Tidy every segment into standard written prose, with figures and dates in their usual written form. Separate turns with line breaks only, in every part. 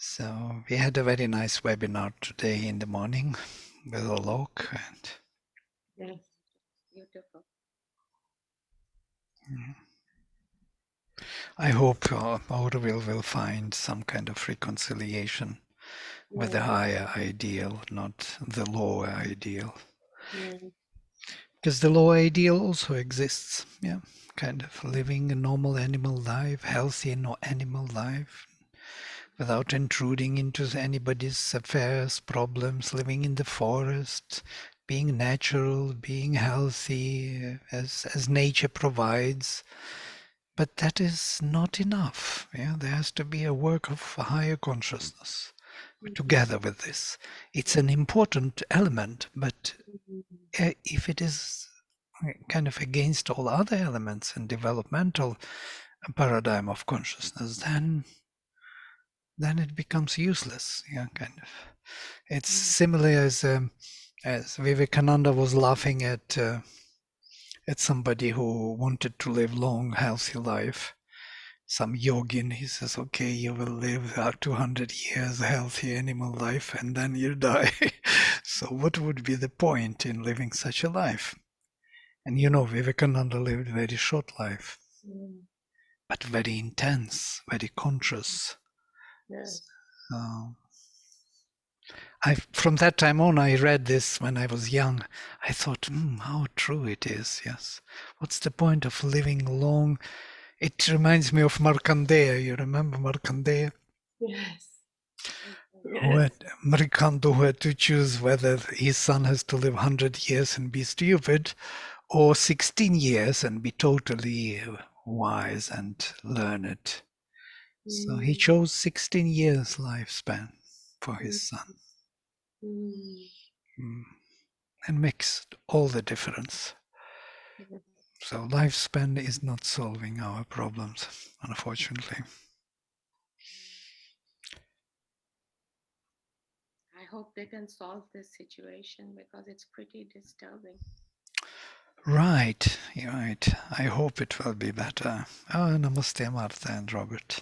So we had a very nice webinar today in the morning with Alok, and
Yes, beautiful.
I hope Auroville will find some kind of reconciliation with the higher ideal, not the lower ideal. Because the lower ideal also exists, kind of living a normal animal life, healthy animal life, without intruding into anybody's affairs, problems, living in the forest, being natural, being healthy, as nature provides. But that is not enough. There has to be a work of higher consciousness together with this. It's an important element, but if it is kind of against all other elements in developmental paradigm of consciousness, then it becomes useless. Kind of. It's similar as Vivekananda was laughing at somebody who wanted to live long, healthy life. Some yogin, he says, okay, you will live 200 years, healthy animal life, and then you die. So what would be the point in living such a life? And Vivekananda lived a very short life, but very intense, very conscious.
Yes.
From that time on, I read this when I was young. I thought, how true it is. Yes. What's the point of living long? It reminds me of Markandeya. You remember Markandeya?
Yes.
Marikandu had to choose whether his son has to live 100 years and be stupid, or 16 years and be totally wise and learned. So he chose 16 years lifespan for his son. And makes all the difference. So lifespan is not solving our problems, unfortunately.
I hope they can solve this situation because it's pretty disturbing.
Right, right. I hope it will be better. Namaste, Martha and Robert.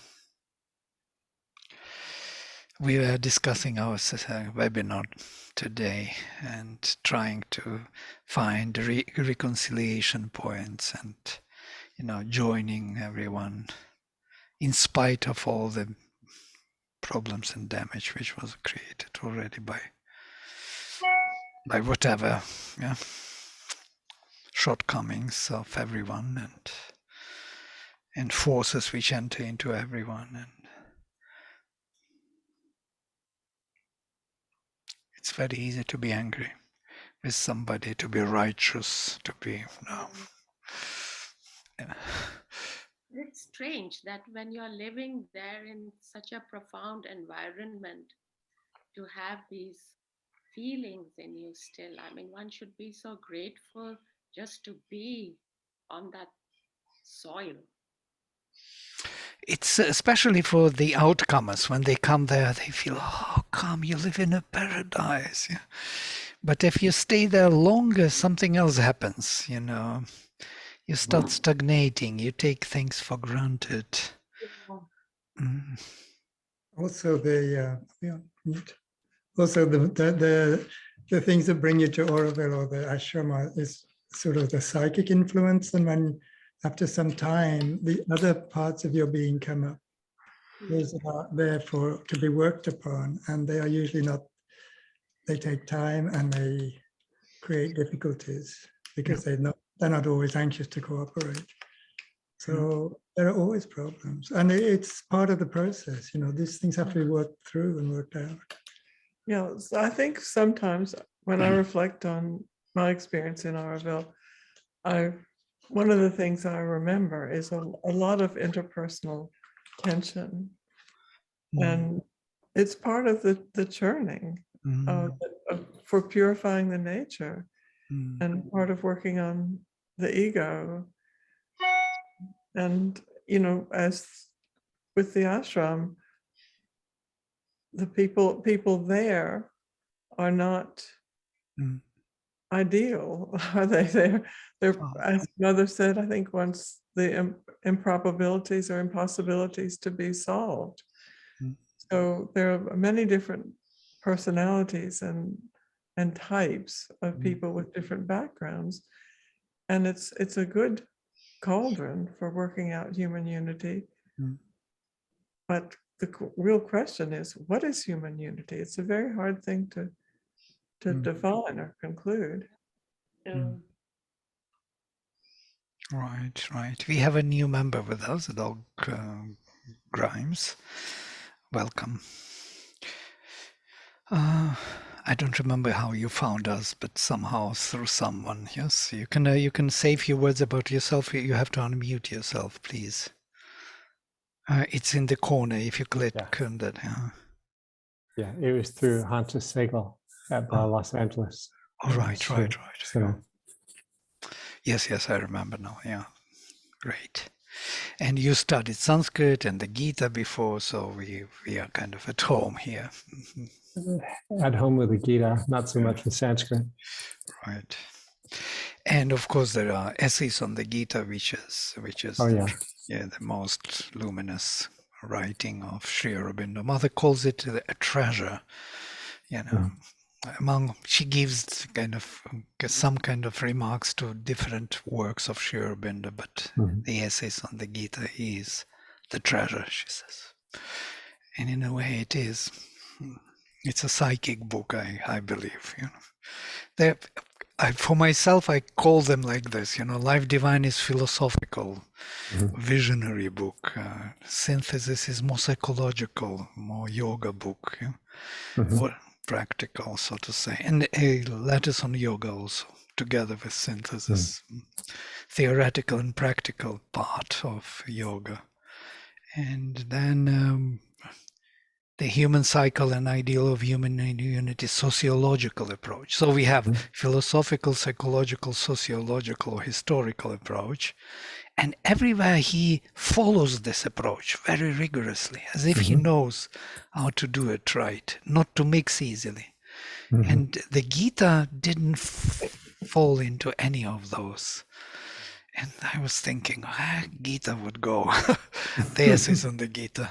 We were discussing our webinar today and trying to find reconciliation points and, joining everyone in spite of all the problems and damage which was created already by whatever shortcomings of everyone and forces which enter into everyone. And it's very easy to be angry with somebody, to be righteous, to be
It's strange that when you're living there in such a profound environment, to have these feelings in you still. I mean, one should be so grateful just to be on that soil.
It's especially for the outcomers. When they come there, they feel, oh, come, you live in a paradise. Yeah. But if you stay there longer, something else happens, You start stagnating. You take things for granted.
Also, the things that bring you to Auroville or the ashrama is sort of the psychic influence, and when after some time the other parts of your being come up, those are there to be worked upon, and they are usually not. They take time and they create difficulties because they're not always anxious to cooperate. So there are always problems, and it's part of the process. These things have to be worked through and worked out.
Yeah, so I think sometimes when I reflect on my experience in Auroville, one of the things I remember is a lot of interpersonal tension, and it's part of the churning for purifying the nature, and part of working on the ego. And as with the ashram, the people there are not ideal, are they? They're as Mother said, I think once, the improbabilities or impossibilities to be solved. So there are many different personalities and types of people with different backgrounds. And it's a good cauldron for working out human unity. But the real question is, what is human unity? It's a very hard thing to define or conclude.
Right. We have a new member with us, Dog Grimes. Welcome. I don't remember how you found us, but somehow through someone. Yes, you can say a few words about yourself. You have to unmute yourself, please. It's in the corner if you click on that.
Yeah, it was through Hunter Segal at the Los Angeles.
Oh, right.
So,
Yes, I remember now. Yeah, great. And you studied Sanskrit and the Gita before, so we are kind of at home here.
at home with the Gita, not so much with Sanskrit.
Right. And of course, there are essays on the Gita, which is the most luminous writing of Sri Aurobindo. Mother calls it a treasure. She gives some kind of remarks to different works of Sri Aurobindo, but the essays on the Gita is the treasure, she says. And in a way, it is. It's a psychic book, I believe. For myself, I call them like this. Life Divine is philosophical, visionary book. Synthesis is more psychological, more yoga book, more practical, so to say. And letters on yoga also, together with Synthesis, theoretical and practical part of yoga. And then the human cycle and ideal of human unity, sociological approach. So we have philosophical, psychological, sociological, historical approach. And everywhere he follows this approach very rigorously, as if he knows how to do it right, not to mix easily. And the Gita didn't fall into any of those. And I was thinking, Gita would go. The essays on the Gita.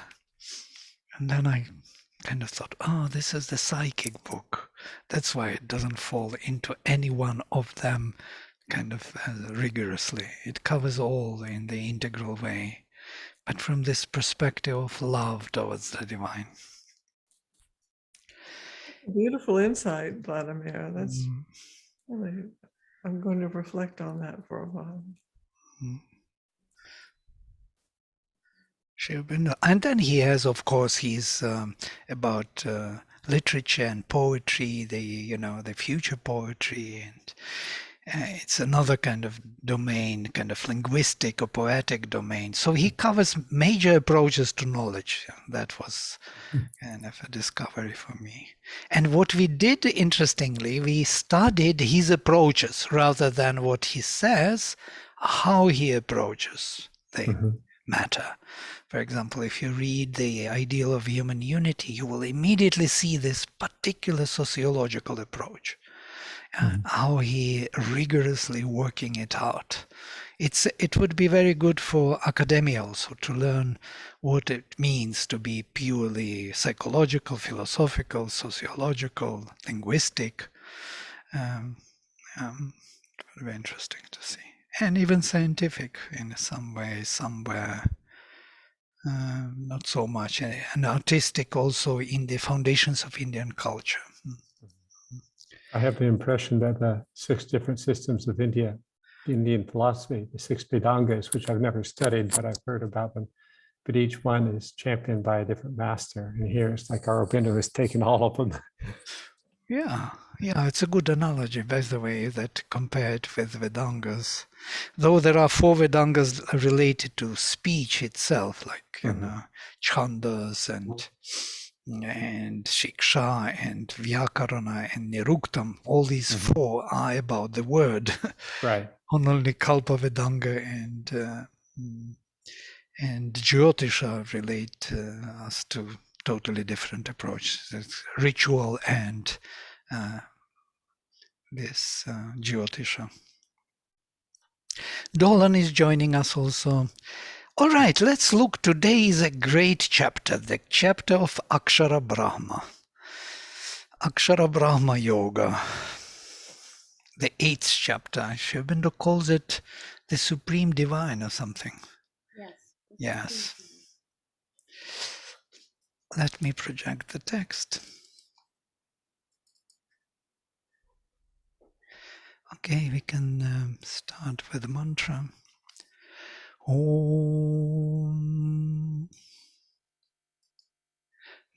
And then I kind of thought, this is the psychic book. That's why it doesn't fall into any one of them kind of rigorously. It covers all in the integral way, but from this perspective of love towards the divine.
Beautiful insight, Vladimir. That's really, I'm going to reflect on that for a while.
And then he has, of course, he's about literature and poetry, the future poetry, and it's another kind of domain, kind of linguistic or poetic domain. So he covers major approaches to knowledge. That was kind of a discovery for me. And what we did, interestingly, we studied his approaches rather than what he says, how he approaches the matter. For example, if you read The Ideal of Human Unity, you will immediately see this particular sociological approach. How he rigorously working it out. It would be very good for academia also to learn what it means to be purely psychological, philosophical, sociological, linguistic. Very interesting to see. And even scientific in some way, somewhere. Not so much. And artistic also in the foundations of Indian culture.
I have the impression that the 6 different systems of Indian philosophy, the 6 Vedangas, which I've never studied, but I've heard about them, but each one is championed by a different master. And here it's like Aurobindo has taken all of them.
Yeah, it's a good analogy, by the way, that compared with Vedangas. Though there are 4 Vedangas related to speech itself, like Chandas and Shiksha and Vyakarana and Niruktam. All these 4 are about the word.
Right.
Only Kalpa Vedanga and Jyotisha relate us to totally different approaches. It's ritual and this Jyotisha. Dolan is joining us also. All right, let's look. Today is a great chapter, the chapter of Akshara Brahma. Akshara Brahma Yoga, the 8th chapter. Sri Aurobindo calls it the Supreme Divine or something.
Yes.
Yes. Let me project the text. Okay, we can start with the mantra. Om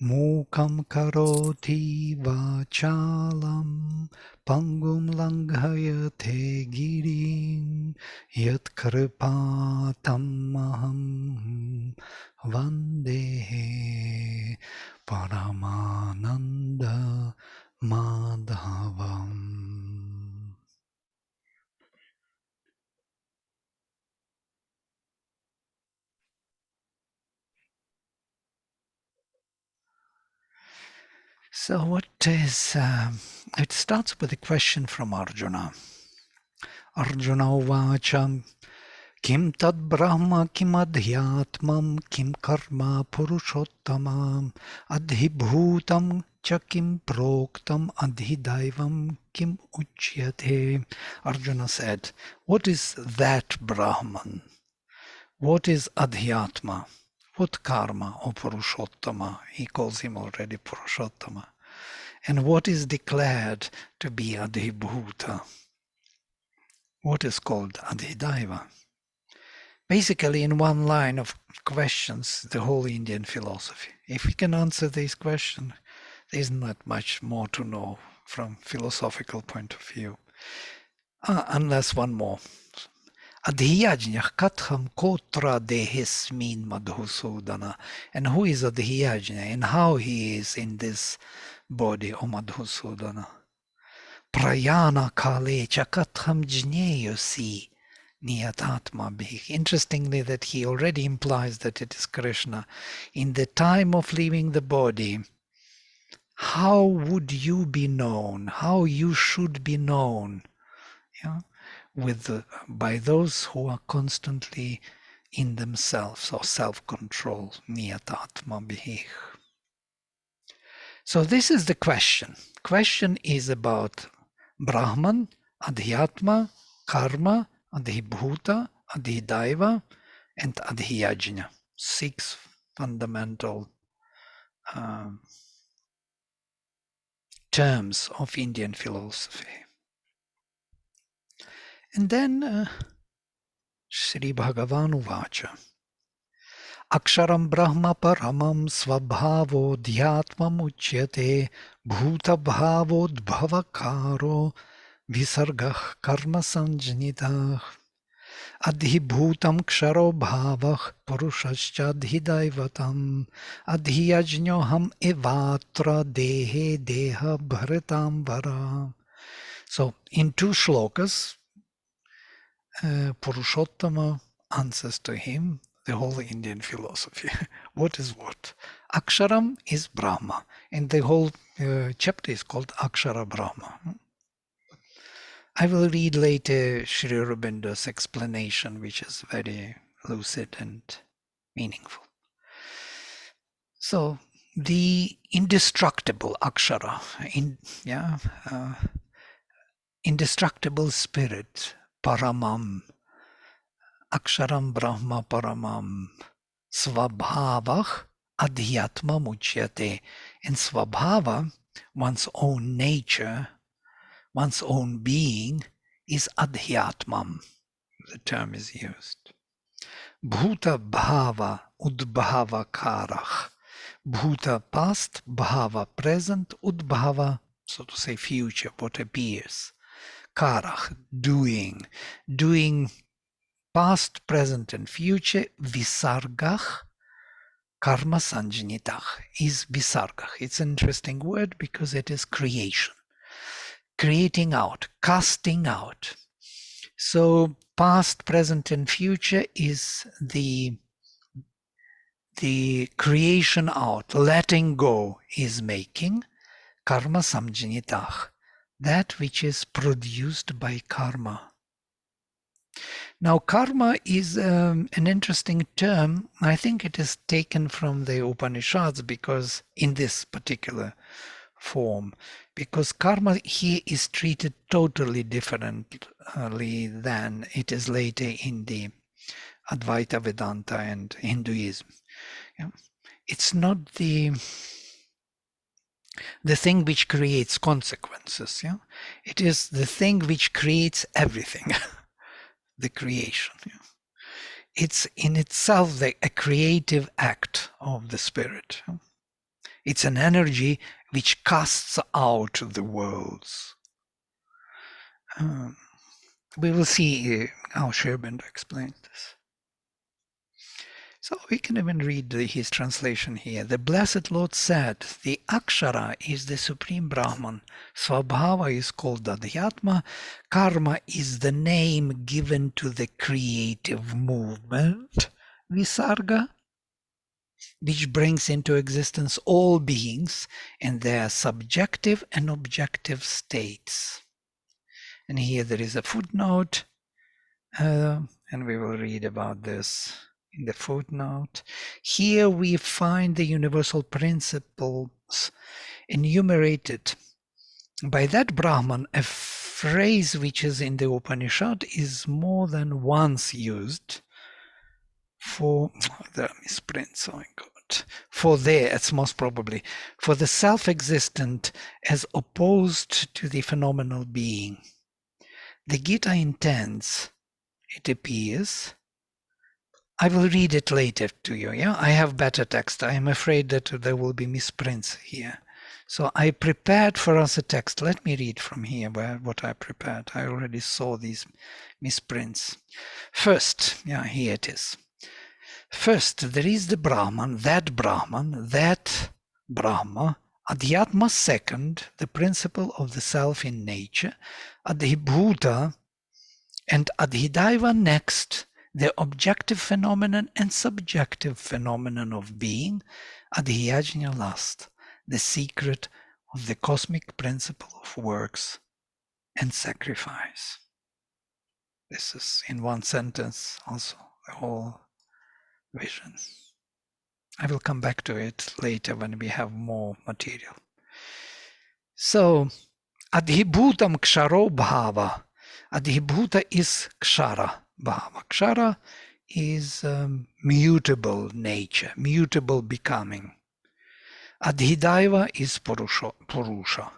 Mukam karoti vachalam pangum langhayate girim yat kripatam aham vandehe paramananda madhavam. So what is, it starts with a question from Arjuna. Arjuna Uvacham Kim tad brahma kim adhyatmam kim karma purushottamam adhibhutam cha kim proktam adhidaivam kim uchyate. Arjuna said, what is that Brahman? What is adhyatma? What karma or purushottama? He calls him already purushottama. And what is declared to be adhibhuta? What is called adhidaiva? Basically, in one line of questions, the whole Indian philosophy. If we can answer these questions, there is not much more to know from philosophical point of view. Unless one more. Adhyajna katham kotra dehismin madhusudana. And who is Adhyajna and how he is in this body, O Madhusudana? Prayana kale chakatham jneyosi. Niyatatma bhik. Interestingly, that he already implies that it is Krishna. In the time of leaving the body, how would you be known? How you should be known? Yeah? By those who are constantly in themselves or self-control. Niyatatma bhik. So this is the question. Question is about Brahman, Adhyatma, Karma, Adhibhuta, Adhidaiva, and Adhyajna. 6 fundamental terms of Indian philosophy. And then Sri Bhagavan Uvacha. Aksharam Brahma Paramam Svabhavo Dhyatmam Uchyate Bhuta Bhavo Dbhavakaro Visargah Karma Sanjanitah Adhibhutam Ksharo Bhavah Purushascha Adhidaivatam Adhyajnyoham Evatra Dehe Deha Bharitam Vara. So in 2 shlokas, Purushottama answers to him the whole Indian philosophy. What is what? Aksharam is Brahma, and the whole chapter is called Akshara Brahma. I will read later Sri Aurobindo's explanation, which is very lucid and meaningful. So, the indestructible Akshara, indestructible spirit, Paramam, Aksharam Brahma Paramam, Svabhavah Adhyatma Muchyate. And Svabhava, one's own nature, one's own being, is Adhyatmam. The term is used. Bhuta Bhava Udbhava Karach. Bhuta past, Bhava present, Udbhava, so to say, future, what appears. Karach, doing past, present, and future. Visargach, karma sanjanitach, is visargach. It's an interesting word because it is creation. Creating out, casting out. So past, present, and future is the creation out, letting go is making. Karma samjanitach, that which is produced by karma. Now, karma is an interesting term. I think it is taken from the Upanishads because in this particular form, because karma here is treated totally differently than it is later in the Advaita Vedanta and Hinduism. Yeah. It's not the thing which creates consequences. Yeah, it is the thing which creates everything, the creation. Yeah. It's in itself a creative act of the spirit. Yeah. It's an energy which casts out the worlds. We will see how Sherbinder explains this. So we can even read his translation here. The Blessed Lord said, the Akshara is the Supreme Brahman, Swabhava is called Adhyatma, Karma is the name given to the creative movement, Visarga, which brings into existence all beings and their subjective and objective states. And here there is a footnote, and we will read about this in the footnote. Here we find the universal principles enumerated by that Brahman. A phrase which is in the Upanishad is more than once used for the misprints. Oh my God. For there, it's most probably for the self-existent as opposed to the phenomenal being. The Gita intends, it appears, I will read it later to you. Yeah, I have better text. I am afraid that there will be misprints here. So I prepared for us a text. Let me read from here what I prepared. I already saw these misprints. First, yeah, here it is. First, there is the Brahman, that Brahma, Adhyatma second, the principle of the self in nature, Adhibhuta, and Adhidaiva next, the objective phenomenon and subjective phenomenon of being, Adhyajna last, the secret of the cosmic principle of works and sacrifice. This is in one sentence also the whole vision. I will come back to it later when we have more material. So, Adhibhutam Ksharo Bhava. Adhibhuta is Kshara Bhava. Kshara is mutable nature, mutable becoming. Adhidaiva is Purusha.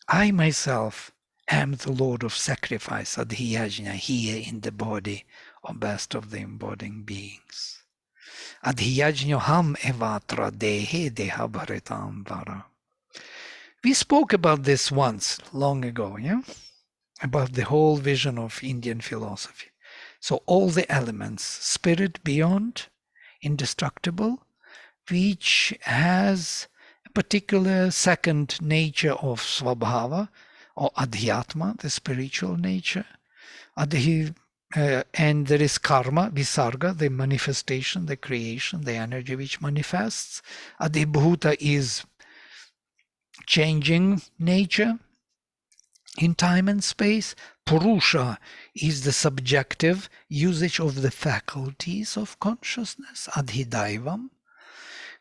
I myself am the Lord of sacrifice, Adhyajna, here in the body, or best of the embodying beings. Adhyajnoham evatra dehe deha bharitam vara. We spoke about this once, long ago, yeah? About the whole vision of Indian philosophy. So all the elements, spirit beyond, indestructible, which has a particular second nature of Swabhava, or Adhyatma, the spiritual nature. And there is karma, visarga, the manifestation, the creation, the energy which manifests. Adhibhuta is changing nature in time and space. Purusha is the subjective usage of the faculties of consciousness, adhidaivam.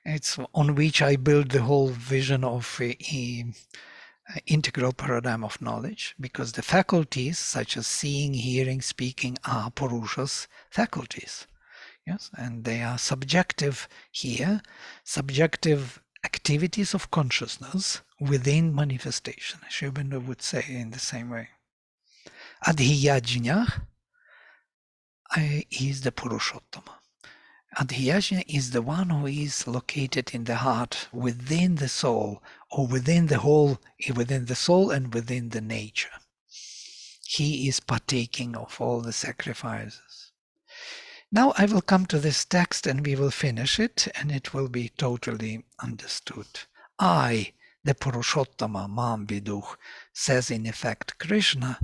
It's on which I build the whole vision of a integral paradigm of knowledge, because the faculties such as seeing, hearing, speaking are Purusha's faculties. Yes, and they are subjective here, subjective activities of consciousness within manifestation. Sherbinder would say in the same way. Adhyajna is the Purushottama. Adhyajna is the one who is located in the heart, within the soul, or within the whole, within the soul and within the nature. He is partaking of all the sacrifices. Now I will come to this text and we will finish it, and it will be totally understood. I, the Purushottama, Mam Viduh, says in effect Krishna,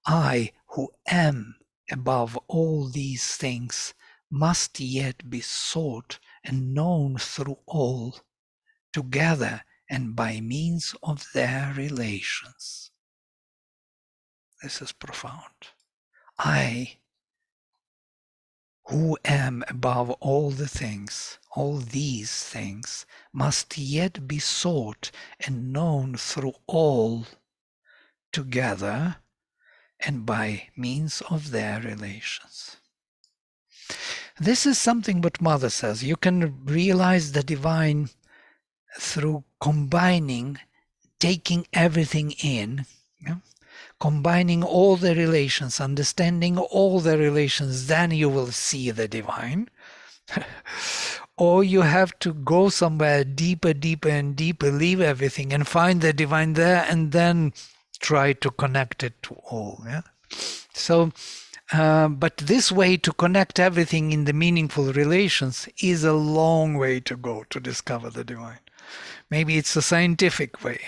I who am above all these things must yet be sought and known through all, together and by means of their relations. This is profound. I, who am above all the things, all these things, must yet be sought and known through all together and by means of their relations. This is something what Mother says. You can realize the divine through combining, taking everything in, yeah? Combining all the relations, understanding all the relations, then you will see the divine. Or you have to go somewhere deeper, deeper and deeper, leave everything and find the divine there and then try to connect it to all. Yeah. So, but this way to connect everything in the meaningful relations is a long way to go to discover the divine. Maybe it's a scientific way,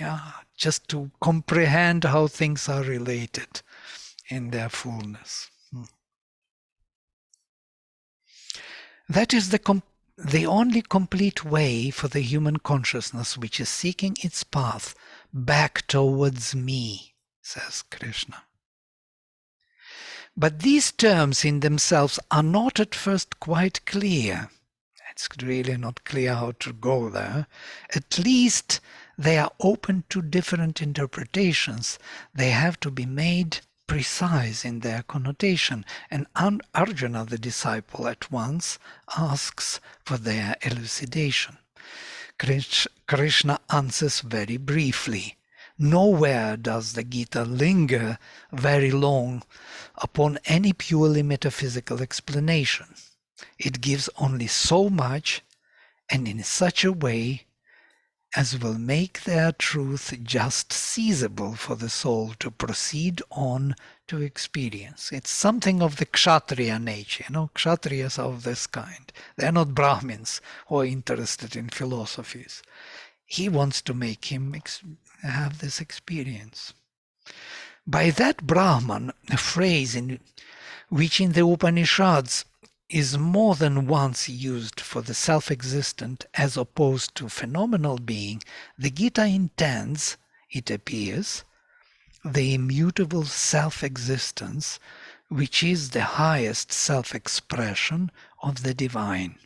just to comprehend how things are related in their fullness. That is the only complete way for the human consciousness which is seeking its path back towards me, says Krishna. But these terms in themselves are not at first quite clear. It's really not clear how to go there. At least they are open to different interpretations. They have to be made precise in their connotation. And Arjuna, the disciple, at once asks for their elucidation. Krishna answers very briefly. Nowhere does the Gita linger very long upon any purely metaphysical explanation. It gives only so much and in such a way as will make their truth just seizable for the soul to proceed on to experience. It's something of the Kshatriya nature. Kshatriyas are of this kind. They're not Brahmins who are interested in philosophies. He wants to make him have this experience. By that Brahman, a phrase which in the Upanishads is more than once used for the self-existent as opposed to phenomenal being, the Gita intends, it appears, the immutable self-existence, which is the highest self-expression of the divine,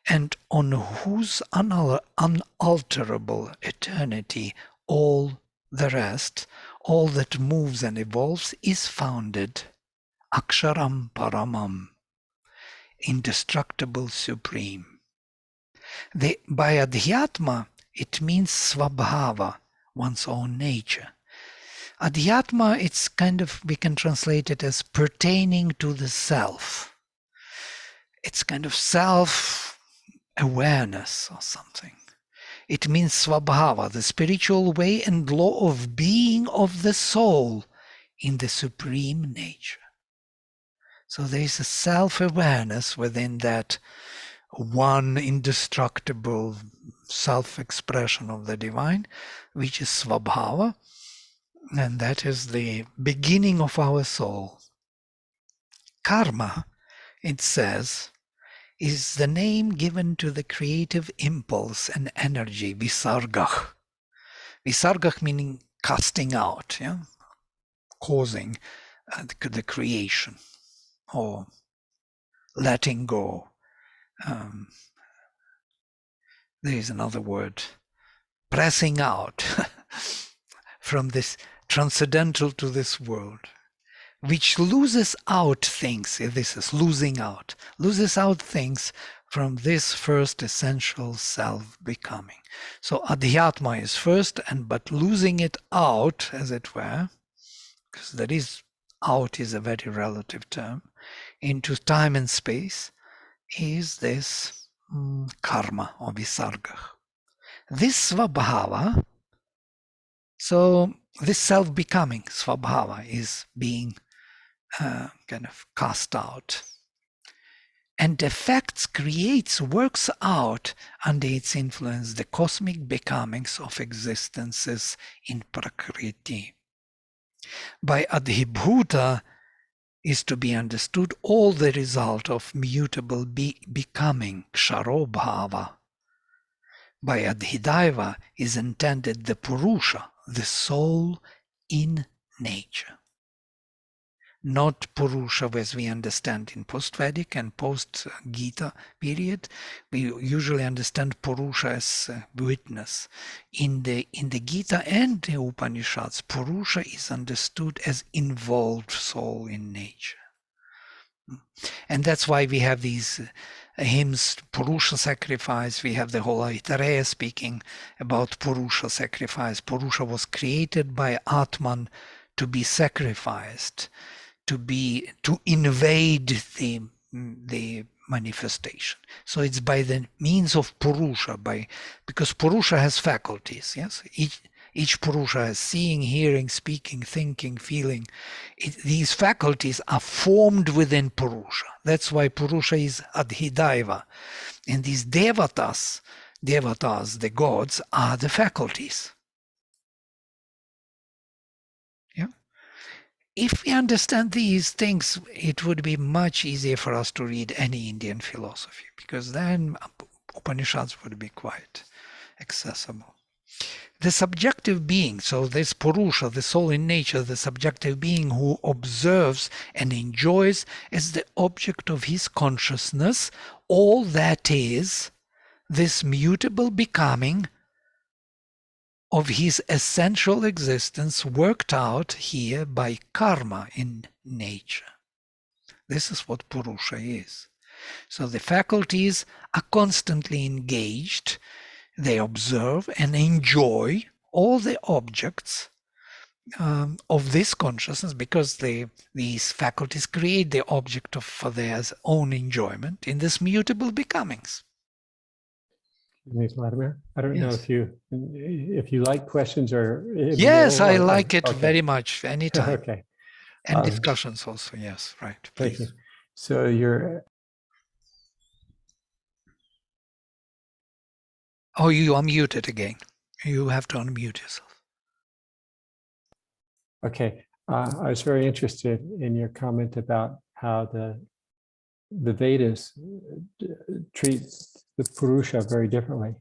and on whose unalterable eternity all the rest, all that moves and evolves, is founded. Aksharam Paramam, indestructible supreme. By Adhyatma, it means Svabhava, one's own nature. Adhyatma, it's we can translate it as pertaining to the self. It's kind of self-awareness or something. It means Svabhava, the spiritual way and law of being of the soul in the supreme nature. So there is a self-awareness within that one indestructible self-expression of the divine, which is Svabhava, and that is the beginning of our soul. Karma, it says, is the name given to the creative impulse and energy, visargah. Visargah meaning casting out, causing the creation, or letting go. There is another word, pressing out from this transcendental to this world, which loses out things. This is losing out, loses out things from this first essential self-becoming. So Adhyatma is first, but losing it out, as it were, because that is, out is a very relative term, into time and space, is this karma or visarga. This svabhava, so this self-becoming svabhava is being kind of cast out, and affects, creates, works out under its influence the cosmic becomings of existences in Prakriti. By adhibhuta is to be understood all the result of mutable becoming, ksharobhava. By adhidaiva is intended the Purusa, the soul in nature. not Purusha as we understand in post-Vedic and post-Gita period. We usually understand Purusha as witness. In the Gita and the Upanishads, Purusha is understood as involved soul in nature. And that's why we have these hymns, Purusha sacrifice. We have the whole Aitareya speaking about Purusha sacrifice. Purusha was created by Atman to be sacrificed, to invade the manifestation. So it's by the means of Purusha, because Purusha has faculties. Yes, each Purusha has seeing, hearing, speaking, thinking, feeling. These faculties are formed within Purusha. That's why Purusha is Adhidaiva. And these devatas, the gods, are the faculties. Yeah. If we understand these things, it would be much easier for us to read any Indian philosophy, because then Upanishads would be quite accessible. The subjective being, so this Purusha, the soul in nature, the subjective being who observes and enjoys as the object of his consciousness all that is this mutable becoming of his essential existence worked out here by karma in nature. This is what Purusha is. So the faculties are constantly engaged. They observe and enjoy all the objects of this consciousness, because these faculties create the object for their own enjoyment in this mutable becomings.
Thanks, Vladimir. I don't know
Yes.
if you like questions or
Yes, I
or-
like it
okay.
very much, anytime.
Okay,
And discussions also, yes, right,
thank you.
please.
So you're
Oh, you are muted again. You have to unmute yourself.
okay. I was very interested in your comment about how the Vedas treat the Purusha very differently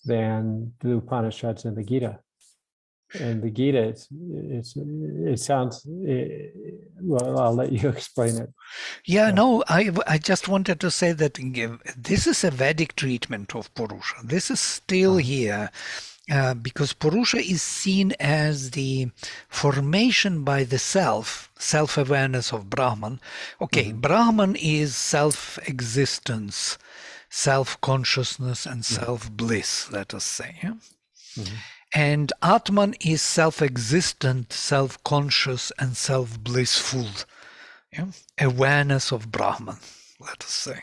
than the Upanishads and the Gita. And the Gita, it sounds, well, I'll let you explain it.
Yeah, no, I just wanted to say that this is a Vedic treatment of Purusha. This is still here because Purusha is seen as the formation by the self-awareness of Brahman. Okay, Brahman is self-existence, self-consciousness, and self-bliss, let us say. Yeah? And Atman is self-existent, self-conscious, and self-blissful. Yeah? Awareness of Brahman, let us say.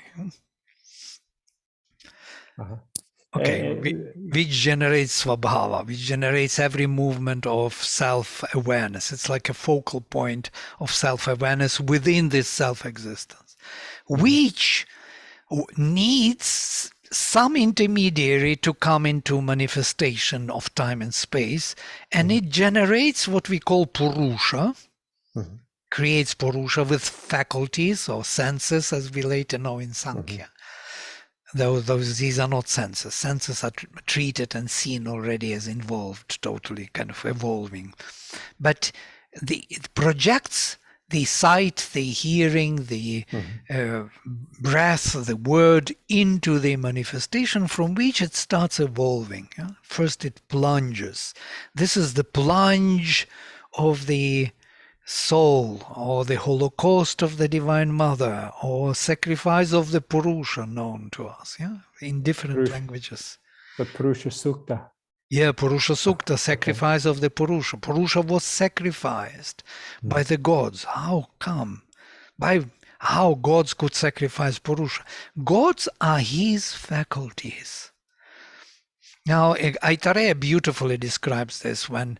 Okay, which generates Svabhava, which generates every movement of self-awareness. It's like a focal point of self-awareness within this self-existence, which needs some intermediary to come into manifestation of time and space, and it generates what we call Purusha, creates Purusha with faculties or senses, as we later know in Sankhya. These are not senses. Senses are treated and seen already as involved, totally kind of evolving. But it projects the sight, the hearing, the breath, the word into the manifestation from which it starts evolving. Yeah? First it plunges. This is the plunge of the soul, or the holocaust of the Divine Mother, or sacrifice of the Purusha known to us, yeah, in different languages.
The Purusha Sukta.
Yeah, Purusha Sukta, sacrifice of the Purusha. Purusha was sacrificed by the gods. How come? By how gods could sacrifice Purusha? Gods are his faculties. Now, Aitareya beautifully describes this when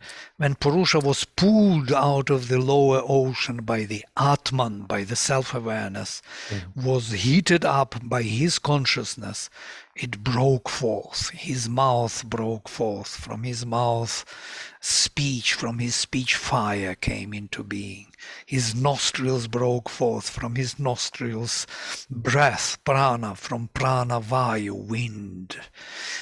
Purusha was pulled out of the lower ocean by the Atman, by the self-awareness, was heated up by his consciousness. It broke forth. His mouth broke forth. From his mouth, speech. From his speech, fire came into being. His nostrils broke forth. From his nostrils, breath, prana. From prana, vayu, wind.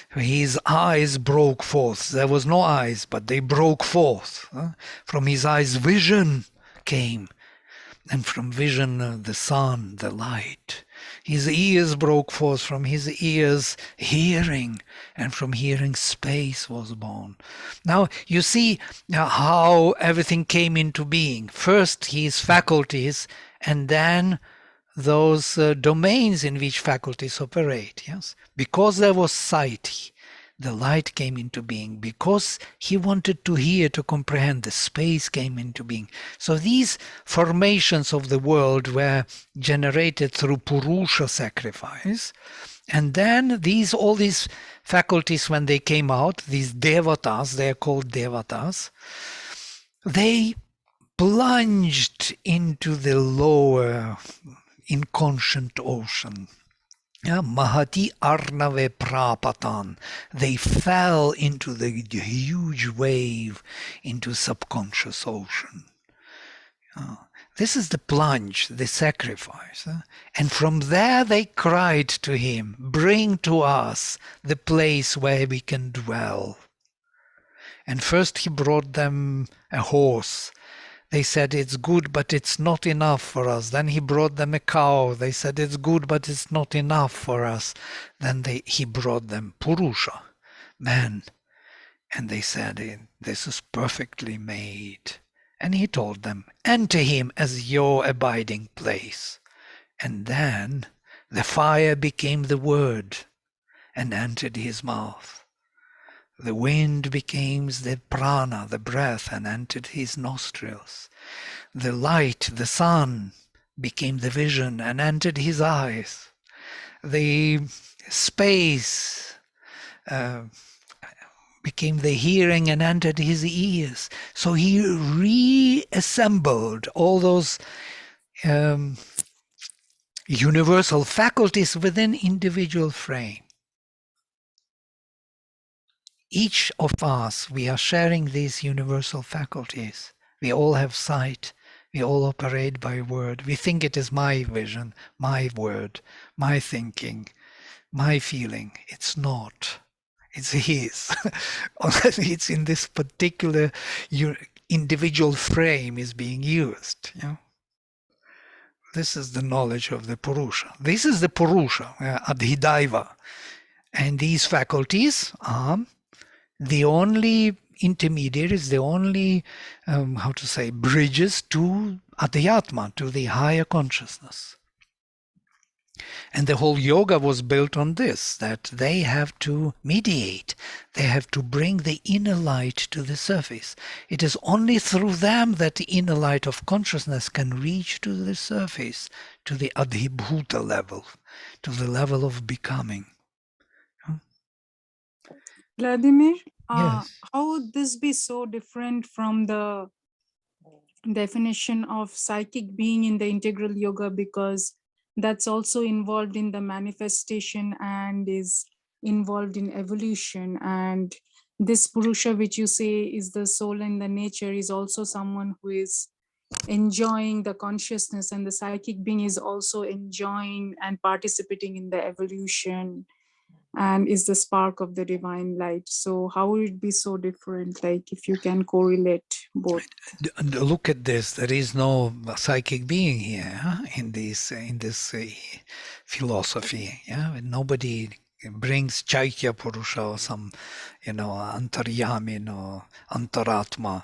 His eyes broke forth. There was no eyes, but they broke forth. From his eyes, vision came. and from vision the sun, the light. His ears broke forth, from his ears hearing, and from hearing space was born. Now you see how everything came into being. First his faculties, and then those domains in which faculties operate. Yes, because there was sight, the light came into being. Because he wanted to hear, to comprehend, the space came into being. So these formations of the world were generated through Purusa sacrifice. And then all these faculties, when they came out, these devatas, they are called devatas, they plunged into the lower inconscient ocean. Mahati Arnave Prapatan. They fell into the huge wave, into subconscious ocean. This is the plunge, the sacrifice. And from there they cried to him, bring to us the place where we can dwell. And first he brought them a horse. They said, it's good, but it's not enough for us. Then he brought them a cow. They said, it's good, but it's not enough for us. Then he brought them Purusa, man. And they said, this is perfectly made. And he told them, enter him as your abiding place. And then the fire became the word and entered his mouth. The wind became the prana, the breath, and entered his nostrils. The light, the sun, became the vision and entered his eyes. The space became the hearing and entered his ears. So he reassembled all those universal faculties within individual frame. Each of us, we are sharing these universal faculties. We all have sight. We all operate by word. We think it is my vision, my word, my thinking, my feeling. It's not. It's his. It's in this particular individual frame is being used. You know? This is the knowledge of the Purusa. This is the Purusa, Adhidaiva. And these faculties are the only intermediaries, the only, bridges to Adhyatma, to the higher consciousness. And the whole yoga was built on this, that they have to mediate. They have to bring the inner light to the surface. It is only through them that the inner light of consciousness can reach to the surface, to the Adhibhuta level, to the level of becoming.
Vladimir,
Yes.
how would this be so different from the definition of psychic being in the integral yoga, because that's also involved in the manifestation and is involved in evolution, and this Purusha which you say is the soul and the nature is also someone who is enjoying the consciousness, and the psychic being is also enjoying and participating in the evolution and is the spark of the divine light. So how would it be so different, like if you can correlate both?
Look at this. There is no psychic being here in this philosophy. Yeah, nobody brings Chaitya Purusha or some, Antaryamin or Antaratma.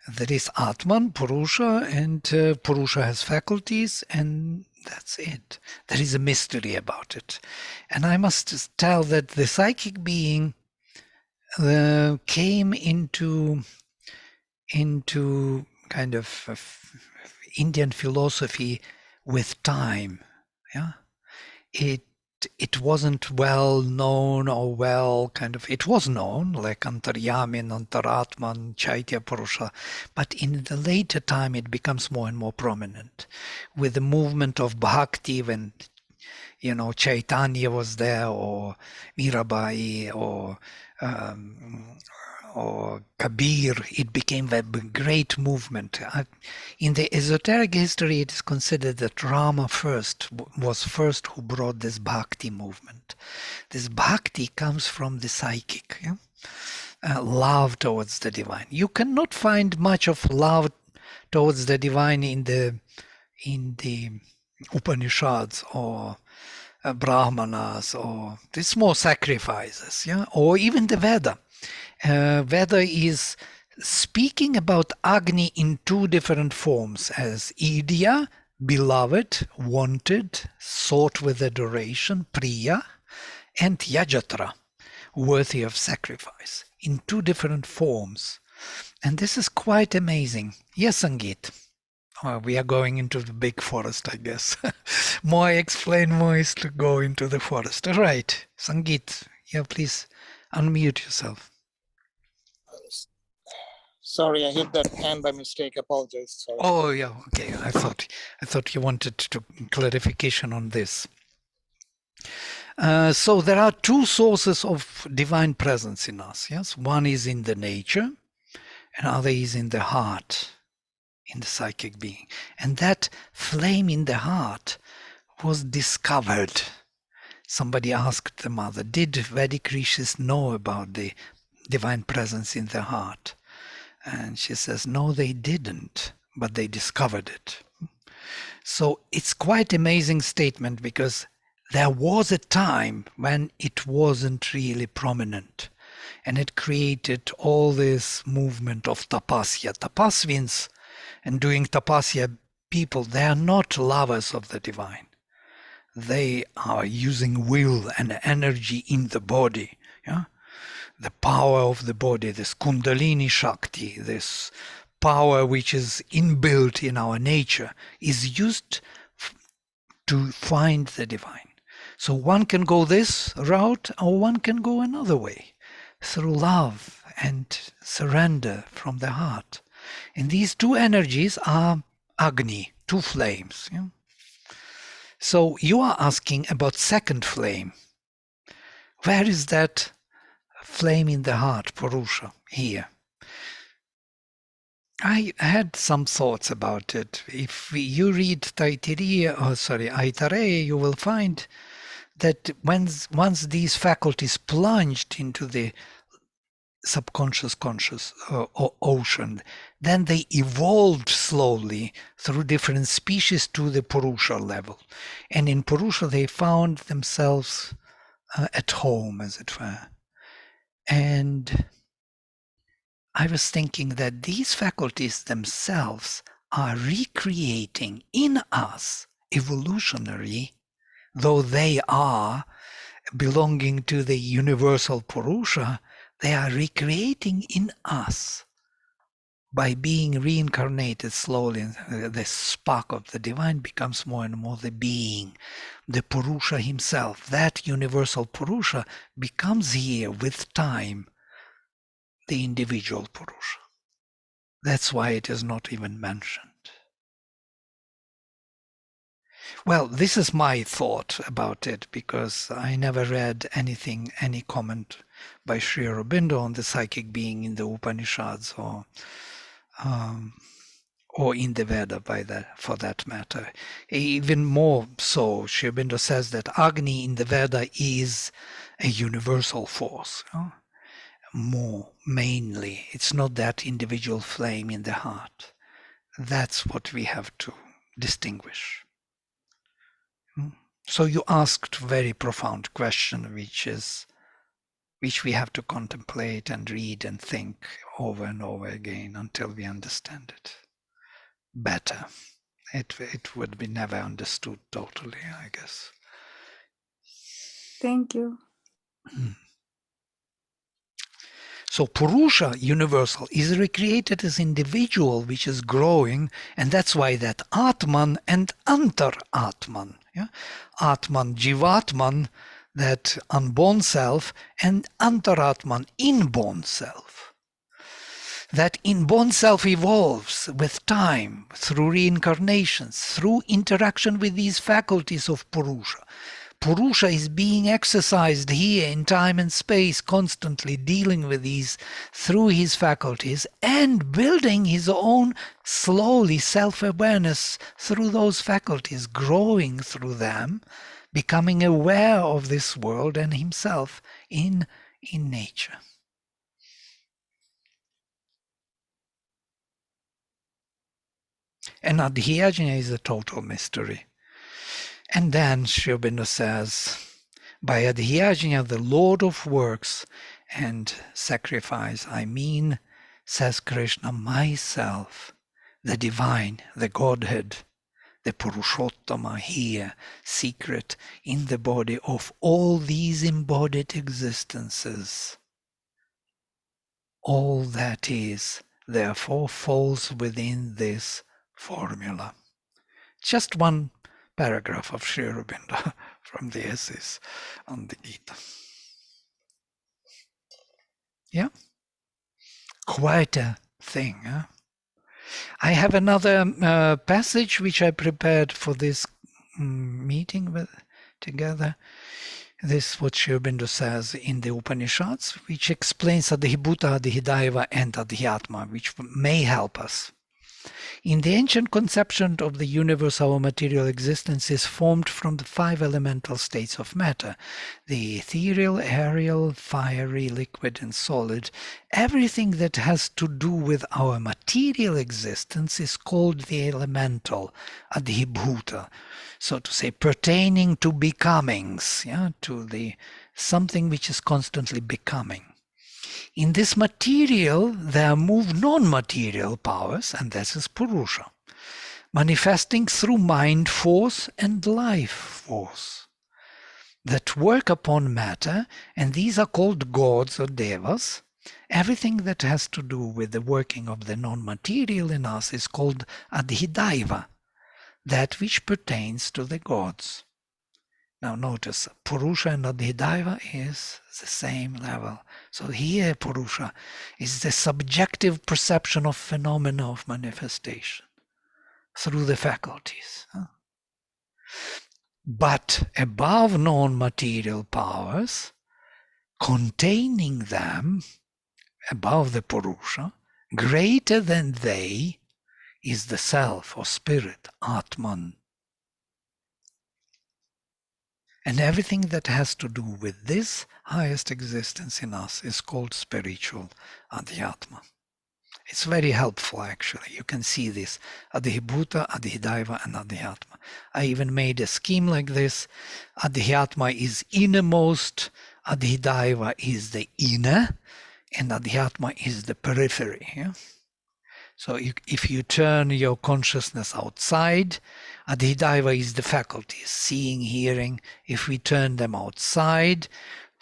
There is Atman, Purusha, and Purusha has faculties, and that's it. There is a mystery about it. And I must tell that the psychic being came into kind of Indian philosophy with time. Yeah, it wasn't well known or it was known, like Antaryamin, Antaratman, Chaitya Purusha, but in the later time it becomes more and more prominent with the movement of bhakti, when Chaitanya was there, or Mirabai, or Kabir. It became a great movement. In the esoteric history, it is considered that Rama was first who brought this bhakti movement. This bhakti comes from the psychic, love towards the divine. You cannot find much of love towards the divine in the in the Upanishads or Brahmanas or the small sacrifices, yeah, or even the Veda. Veda is speaking about Agni in two different forms, as Idya, beloved, wanted, sought with adoration, Priya, and Yajatra, worthy of sacrifice, in two different forms. And this is quite amazing. Yes, Sangeet. We are going into the big forest, I guess. More I explain, more is to go into the forest. All right, Sangeet, yeah, please unmute yourself.
Sorry, I hit that hand by mistake. Apologize. Sorry.
Oh, yeah, okay. I thought you wanted to clarification on this. So there are two sources of divine presence in us. Yes, one is in the nature, and other is in the heart, in the psychic being. And that flame in the heart was discovered. Somebody asked the mother, did Vedic rishis know about the divine presence in the heart? And she says, no, they didn't, but they discovered it. So it's quite amazing statement, because there was a time when it wasn't really prominent, and it created all this movement of tapasya. Tapasvins and doing tapasya people, they are not lovers of the divine. They are using will and energy in the body. Yeah? The power of the body, this Kundalini Shakti, this power which is inbuilt in our nature, is used to find the divine. So one can go this route, or one can go another way, through love and surrender from the heart. And these two energies are Agni, two flames. Yeah? So you are asking about second flame. Where is that flame in the heart, Purusha, here? I had some thoughts about it. If you read Aitareya, you will find that once these faculties plunged into the subconscious conscious ocean, then they evolved slowly through different species to the Purusha level. And in Purusha they found themselves at home, as it were. And I was thinking that these faculties themselves are recreating in us, evolutionary, though they are belonging to the universal Purusha, they are recreating in us by being reincarnated slowly. The spark of the divine becomes more and more the being, the Purusha himself. That universal Purusha becomes here with time the individual Purusha. That's why it is not even mentioned. Well, this is my thought about it, because I never read anything, any comment by Sri Aurobindo on the psychic being in the Upanishads or in the Veda, for that matter. Even more so, Sri Aurobindo says that Agni in the Veda is a universal force. More mainly, it's not that individual flame in the heart. That's what we have to distinguish. So you asked a very profound question, which we have to contemplate and read and think over and over again until we understand it better. It would be never understood totally, I guess.
Thank you.
So Purusha, universal, is recreated as individual, which is growing, and that's why that Atman and Antar-Atman. Yeah? Atman, Jivatman, that unborn self, and Antar-Atman, inborn self. That inborn self evolves with time, through reincarnations, through interaction with these faculties of Purusha. Purusha is being exercised here in time and space, constantly dealing with these through his faculties and building his own slowly self-awareness through those faculties, growing through them, becoming aware of this world and himself in nature. And Adhyajna is a total mystery. And then Sri Aurobindo says, by Adhyajna, the Lord of works and sacrifice, I mean, says Krishna, myself, the divine, the Godhead, the Purushottama here, secret in the body of all these embodied existences. All that is, therefore, falls within this formula. Just one paragraph of Sri Aurobindo from the essays on the Gita. Yeah, quite a thing. Huh? I have another passage which I prepared for this meeting together. This is what Sri Aurobindo says in the Upanishads, which explains Adhibhuta, Adhidaiva, and Adhyatma, which may help us. In the ancient conception of the universe, our material existence is formed from the 5 elemental states of matter: the ethereal, aerial, fiery, liquid, and solid. Everything that has to do with our material existence is called the elemental, adhibhuta, so to say, pertaining to becomings, to the something which is constantly becoming. In this material, there move non-material powers, and this is Purusa, manifesting through mind force and life force that work upon matter, and these are called gods or devas. Everything that has to do with the working of the non-material in us is called adhidaiva, that which pertains to the gods. Now notice, Purusha and Adhidaiva is the same level. So here Purusha is the subjective perception of phenomena of manifestation through the faculties. But above non-material powers, containing them, above the Purusha, greater than they, is the self or spirit, Atman. And everything that has to do with this highest existence in us is called spiritual Adhyatma. It's very helpful, actually. You can see this, Adhibhuta, Adhidaiva, and Adhyatma. I even made a scheme like this. Adhyatma is innermost, Adhidaiva is the inner, and Adhyatma is the periphery. Yeah? So if you turn your consciousness outside, Adhidaiva is the faculties, seeing, hearing. If we turn them outside,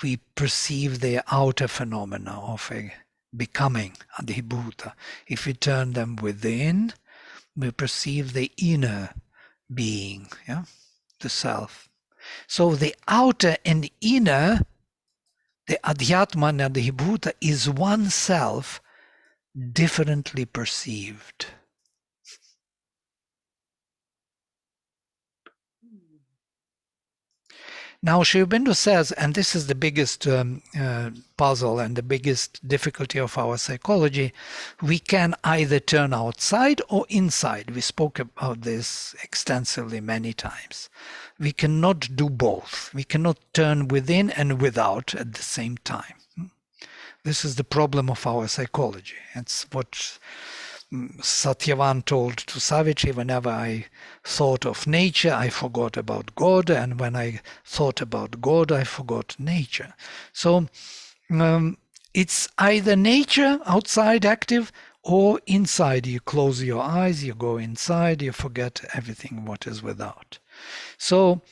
we perceive the outer phenomena of a becoming, Adhibhuta. If we turn them within, we perceive the inner being, the self. So the outer and inner, the Adhyatma and Adhibhuta, is one self, differently perceived. Now Sri Aurobindo says, and this is the biggest puzzle and the biggest difficulty of our psychology, we can either turn outside or inside. We spoke about this extensively many times. We cannot do both. We cannot turn within and without at the same time. This is the problem of our psychology. It's what Satyavan told to Savitri: whenever I thought of nature, I forgot about God, and when I thought about God, I forgot nature. So it's either nature, outside, active, or inside. You close your eyes, you go inside, you forget everything what is without. So,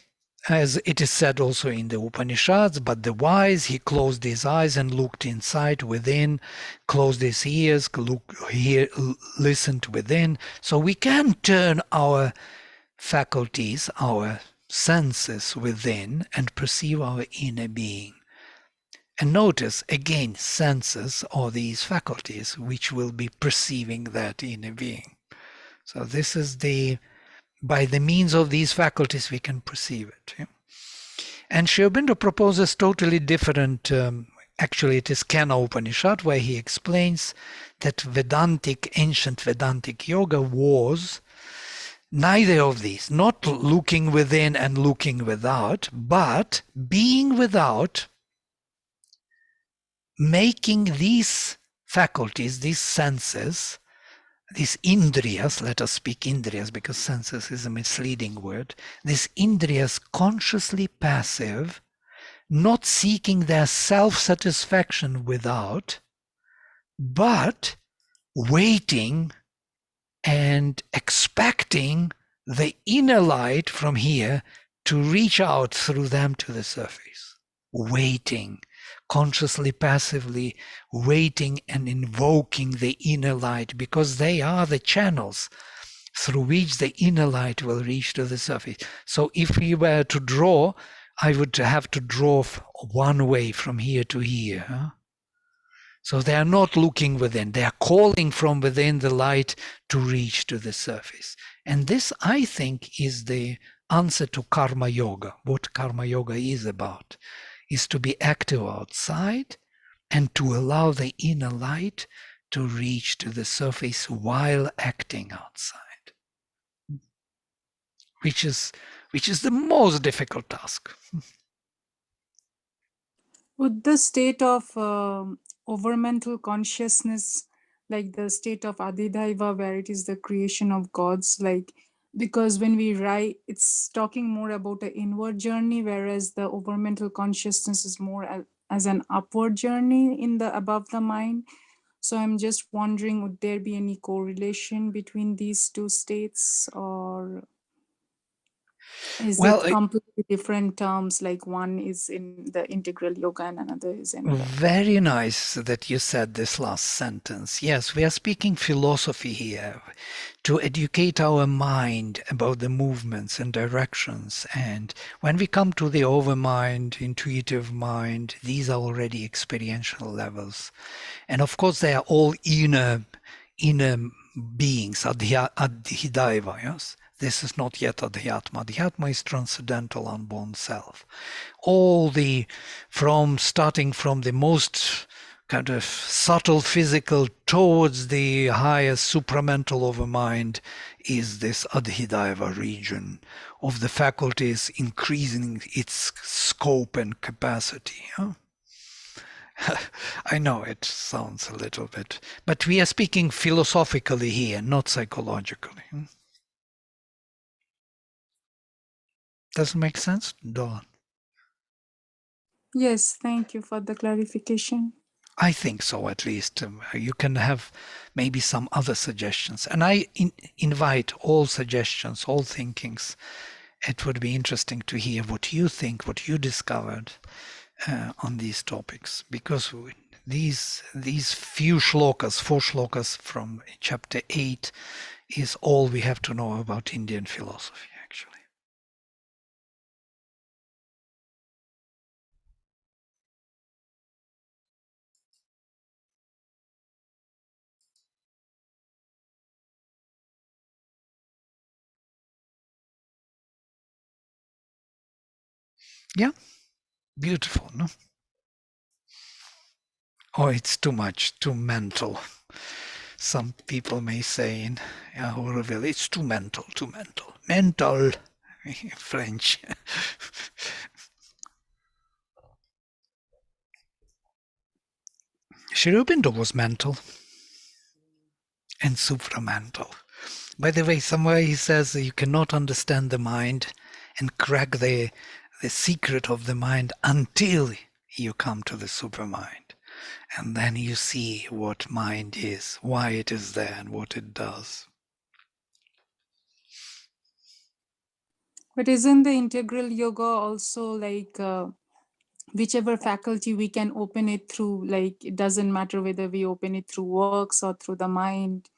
as it is said also in the Upanishads, but the wise, he closed his eyes and looked inside, within, closed his ears, listened within. So we can turn our faculties, our senses within, and perceive our inner being. And notice, again, senses are these faculties which will be perceiving that inner being. So this is by the means of these faculties we can perceive it. Yeah? And Sri Aurobindo proposes totally different, actually it is Kena Upanishad, where he explains that ancient Vedantic yoga was neither of these, not looking within and looking without, but being without, making these faculties, these senses, these indriyas, let us speak indriyas because senses is a misleading word, these indriyas consciously passive, not seeking their self-satisfaction without, but waiting and expecting the inner light from here to reach out through them to the surface. Waiting, consciously, passively waiting and invoking the inner light, because they are the channels through which the inner light will reach to the surface. So if we were to draw, I would have to draw one way from here to here. Huh? So they are not looking within, they are calling from within the light to reach to the surface. And this, I think, is the answer to karma yoga. What karma yoga is about is to be active outside and to allow the inner light to reach to the surface while acting outside, which is the most difficult task.
Would the state of overmental consciousness, like the state of Adidaiva, where it is the creation of gods, like, because when we write, it's talking more about an inward journey, whereas the overmental consciousness is more as an upward journey in the above the mind. So I'm just wondering, would there be any correlation between these two states, or is
Well,
it completely different terms, like one is in the integral yoga and another is in the...
very nice that you said this last sentence. Yes, we are speaking philosophy here to educate our mind about the movements and directions. And when we come to the overmind, intuitive mind, these are already experiential levels. And of course, they are all inner beings, adhidaiva, yes? This is not yet adhyatma. Adhyatma is transcendental unborn self. All starting from the most kind of subtle physical towards the highest supramental of a mind is this adhidaiva region of the faculties increasing its scope and capacity. Huh? I know it sounds a little bit, but we are speaking philosophically here, not psychologically. Does it make sense, Dawn?
Yes, thank you for the clarification.
I think so, at least. You can have maybe some other suggestions. And I invite all suggestions, all thinkings. It would be interesting to hear what you think, what you discovered on these topics. Because these few shlokas, 4 shlokas from chapter 8, is all we have to know about Indian philosophy, actually. Yeah, beautiful, no? Oh, it's too much, too mental. Some people may say in Auroville, it's too mental, too mental. Mental, French. Sri Aurobindo was mental and supramental. By the way, somewhere he says that you cannot understand the mind and crack the secret of the mind until you come to the supermind. And then you see what mind is, why it is there, and what it does.
But isn't the integral yoga also like whichever faculty we can open it through, like it doesn't matter whether we open it through works or through the mind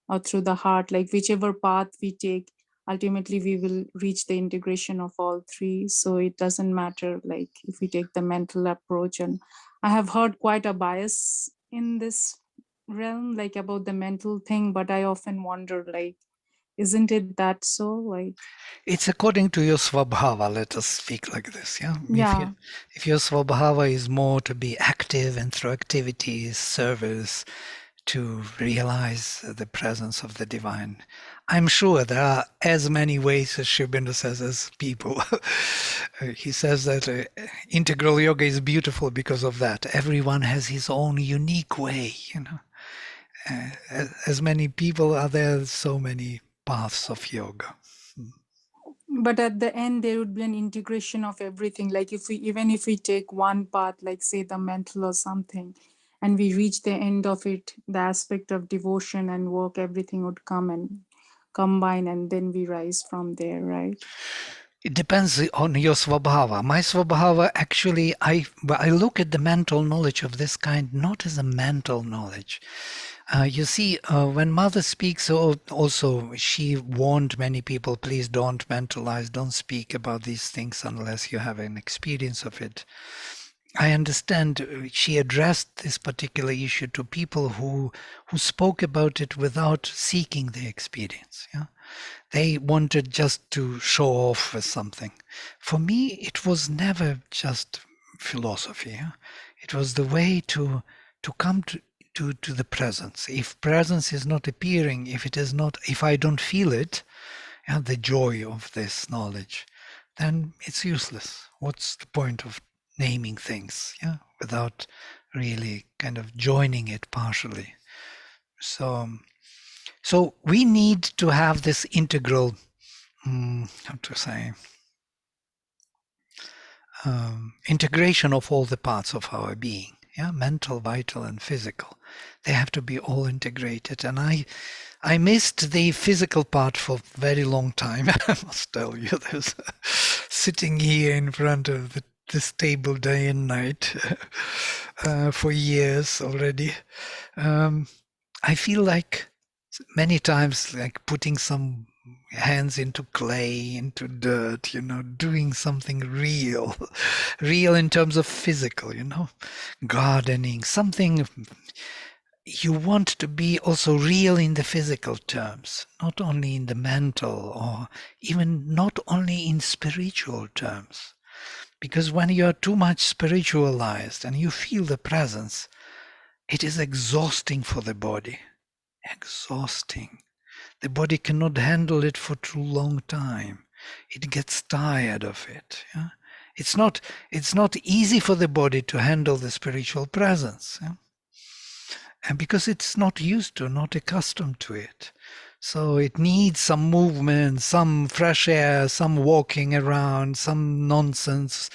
or through the heart, like whichever path we take, ultimately we will reach the integration of all three. So it doesn't matter like if we take the mental approach. And I have heard quite a bias in this realm, like about the mental thing, but I often wonder, like, isn't it that so? Like,
It's according to your svabhava, let us speak like this, yeah?
yeah.
If your svabhava is more to be active and through activities, service, to realize the presence of the divine, I'm sure there are as many ways, as Sri Aurobindo says, as people. He says that integral yoga is beautiful because of that. Everyone has his own unique way, you know. As many people are there, so many paths of yoga.
But at the end, there would be an integration of everything. Like even if we take one path, like say the mental or something, and we reach the end of it, the aspect of devotion and work, everything would come and combine, and then we rise from there, right?
It depends on your svabhava. My svabhava, actually, I look at the mental knowledge of this kind not as a mental knowledge. You see, when Mother speaks, also she warned many people, please don't mentalize, don't speak about these things unless you have an experience of it. I understand she addressed this particular issue to people who spoke about it without seeking the experience. Yeah? They wanted just to show off with something. For me, it was never just philosophy. Yeah? It was the way to come to the presence. If presence is not appearing, if I don't feel it, and the joy of this knowledge, then it's useless. What's the point of naming things, yeah, without really kind of joining it partially? So we need to have this integral, how to say, integration of all the parts of our being, yeah, mental, vital, and physical. They have to be all integrated. And I missed the physical part for a very long time. I must tell you this. Sitting here in front of this table day and night for years already. I feel like many times like putting some hands into clay, into dirt, doing something real, real in terms of physical, gardening, something. You want to be also real in the physical terms, not only in the mental or even not only in spiritual terms. Because when you are too much spiritualized and you feel the presence, it is exhausting for the body. Exhausting. The body cannot handle it for too long time. It gets tired of it. Yeah? It's not easy for the body to handle the spiritual presence. Yeah? And because it's not used to, not accustomed to it. So it needs some movement, some fresh air, some walking around, some nonsense,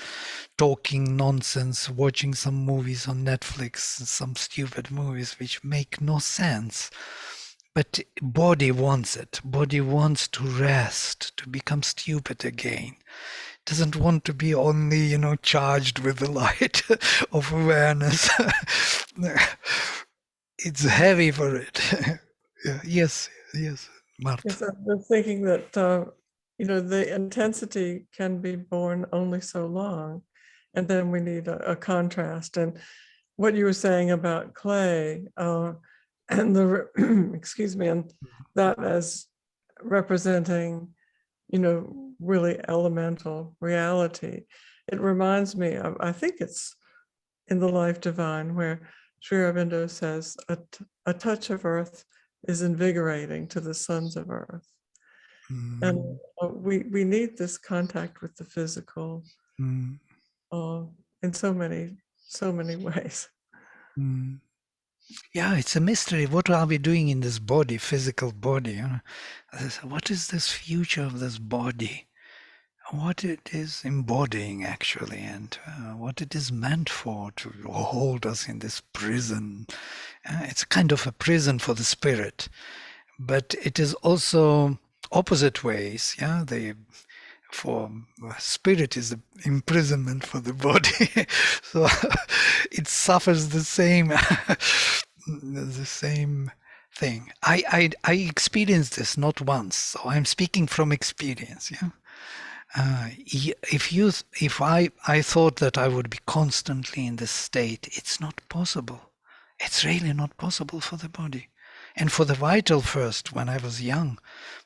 talking nonsense, watching some movies on Netflix, some stupid movies which make no sense. But body wants it. Body wants to rest, to become stupid again. Doesn't want to be only, charged with the light of awareness. It's heavy for it. Yes, Martha.
Yes, I've been thinking that, the intensity can be borne only so long, and then we need a contrast. And what you were saying about clay and excuse me, and that as representing, really elemental reality. It reminds me of, I think it's in The Life Divine, where Sri Aurobindo says, a touch of earth is invigorating to the sons of earth. And we need this contact with the physical in so many ways.
Yeah, it's a mystery. What are we doing in this body, physical body? What is this future of this body? What it is embodying actually, and what it is meant for, to hold us in this prison. It's kind of a prison for the spirit, but it is also opposite ways. Yeah, for spirit is the imprisonment for the body, so it suffers the same thing. I experienced this not once, so I'm speaking from experience. Yeah. If I thought that I would be constantly in this state, it's not possible. It's really not possible for the body. And for the vital first, when I was young,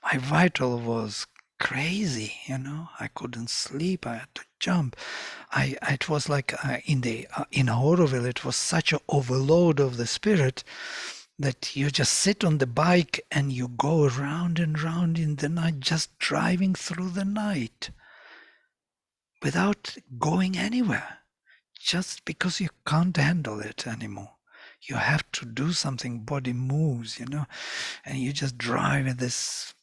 my vital was crazy, I couldn't sleep, I had to jump. It was like in Auroville, it was such an overload of the spirit that you just sit on the bike and you go round and round in the night, just driving through the night without going anywhere, just because you can't handle it anymore. You have to do something. Body moves, and you just drive this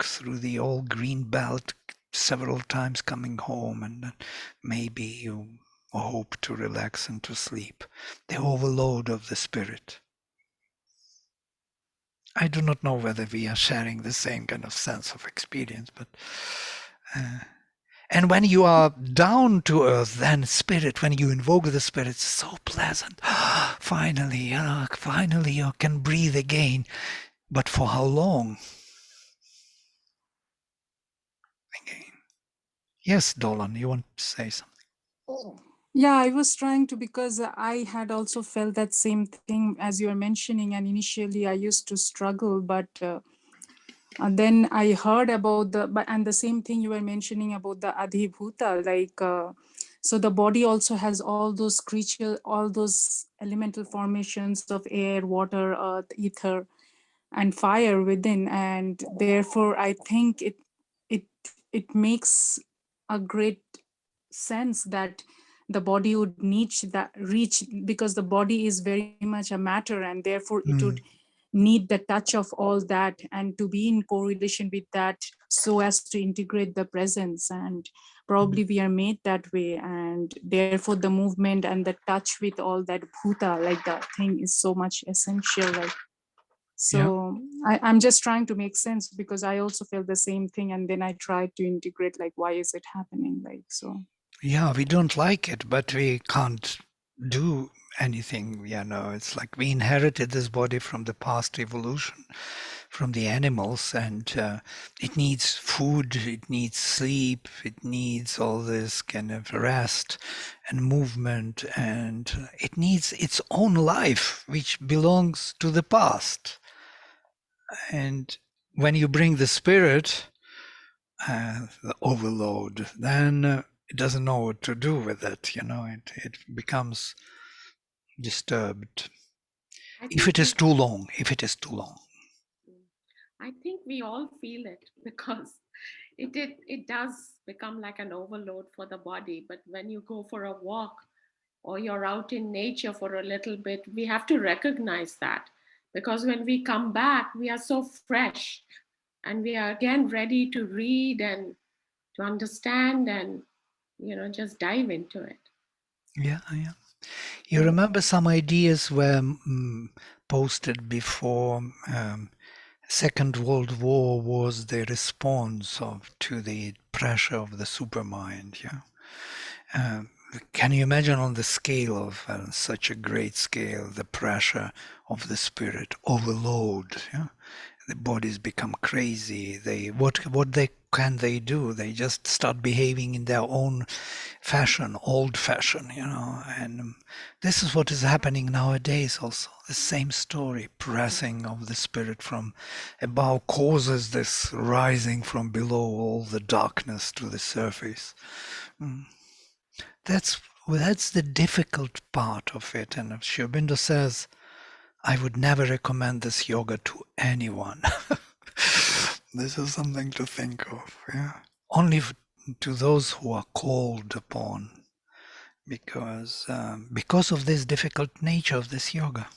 through the old green belt several times coming home, and then maybe you hope to relax and to sleep. The overload of the spirit. I do not know whether we are sharing the same kind of sense of experience, but and when you are down to earth, then spirit, when you invoke the spirit, it's so pleasant. Finally, finally you can breathe again. But for how long? Again. Yes, Dolan, you want to say something?
Yeah, I was trying to, because I had also felt that same thing as you were mentioning. And initially I used to struggle, but and then I heard about and the same thing you were mentioning about the Adhibhuta, like, so the body also has all those creatures, all those elemental formations of air, water, earth, ether, and fire within. And therefore, I think it it makes a great sense that the body would reach, because the body is very much a matter, and therefore it would need the touch of all that and to be in correlation with that, so as to integrate the presence. And probably we are made that way, and therefore the movement and the touch with all that bhuta, like that thing, is so much essential. Like, so I'm just trying to make sense, because I also feel the same thing, and then I try to integrate, like, why is it happening, like, so.
Yeah, we don't like it, but we can't do anything. It's like we inherited this body from the past evolution, from the animals, and it needs food, it needs sleep, it needs all this kind of rest and movement, and it needs its own life, which belongs to the past. And when you bring the spirit, the overload, then it doesn't know what to do with it. It becomes disturbed. If it is too long.
I think we all feel it, because it does become like an overload for the body. But when you go for a walk, or you're out in nature for a little bit, we have to recognize that, because when we come back, we are so fresh, and we are again ready to read and to understand, and just dive into it.
Yeah. You remember some ideas were posted before Second World War was the response to the pressure of the supermind. Can you imagine on the scale of such a great scale, the pressure of the spirit, overload? The bodies become crazy. What can they do? They just start behaving in their own fashion, old fashion, and this is what is happening nowadays also. The same story, pressing of the spirit from above causes this rising from below, all the darkness to the surface. That's the difficult part of it. And Sri Aurobindo says, I would never recommend this yoga to anyone. This is something to think of. Only to those who are called upon, because of this difficult nature of this yoga.